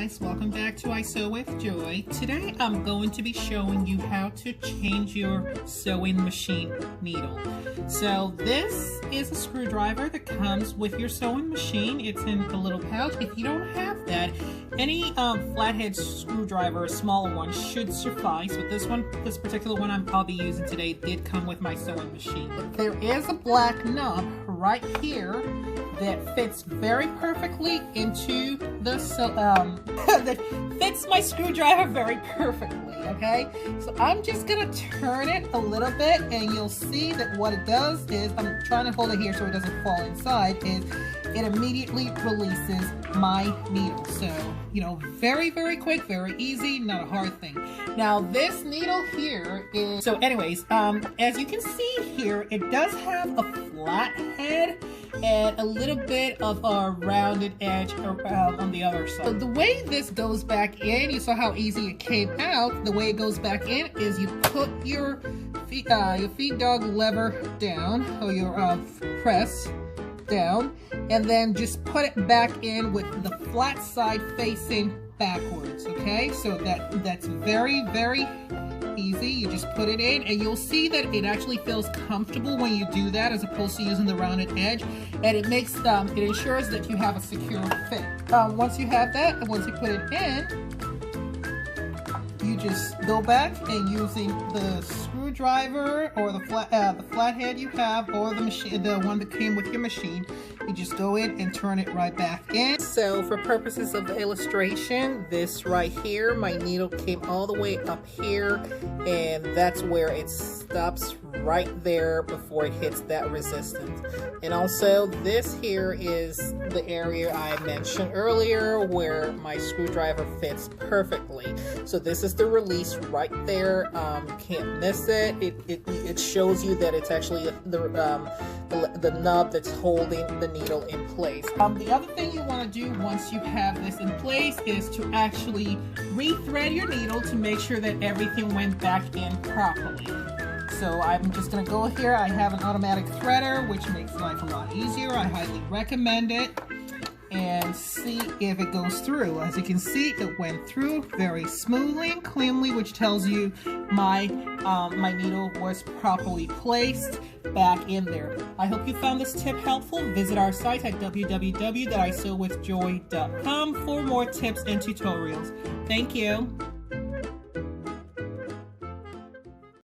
guys, welcome back to I Sew with Joy. Today I'm going to be showing you how to change your sewing machine needle. So this is a screwdriver that comes with your sewing machine. It's in a little pouch. If you don't have that, any flathead screwdriver, a smaller one, should suffice. But this particular one I'll be using today did come with my sewing machine. There is a black knob right here that fits very perfectly into the that fits my screwdriver very perfectly. Okay, so I'm just gonna turn it a little bit, and you'll see that what it does is, I'm trying to hold it here so it doesn't fall inside, is it immediately releases my needle. So, you know, very quick, very easy, not a hard thing. Now this needle here is, so anyways, as you can see here, it does have a flat head and a little bit of a rounded edge on the other side. So the way this goes back in, you saw how easy it came out. The way it goes back in is you put your feed dog lever down, or your press down, and then just put it back in with the flat side facing backwards. Okay, so that's very easy. You just put it in, and you'll see that it actually feels comfortable when you do that, as opposed to using the rounded edge, and it makes it ensures that you have a secure fit. Once you have that, and once you put it in, you just go back and using the screwdriver or the flathead you have, or the machine, the one that came with your machine, you just go in and turn it right back in. So for purposes of the illustration, this right here, my needle came all the way up here, and that's where it stops right there before it hits that resistance. And also this here is the area I mentioned earlier where my screwdriver fits perfectly. So this is the release right there. You can't miss it. It shows you that it's actually the nub that's holding the needle in place. The other thing you want to do once you have this in place is to actually rethread your needle to make sure that everything went back in properly. So I'm just going to go here. I have an automatic threader, which makes life a lot easier. I highly recommend it. And see if it goes through. As you can see, it went through very smoothly and cleanly, which tells you my needle was properly placed back in there. I hope you found this tip helpful. Visit our site at www.isewithjoy.com for more tips and tutorials. Thank you.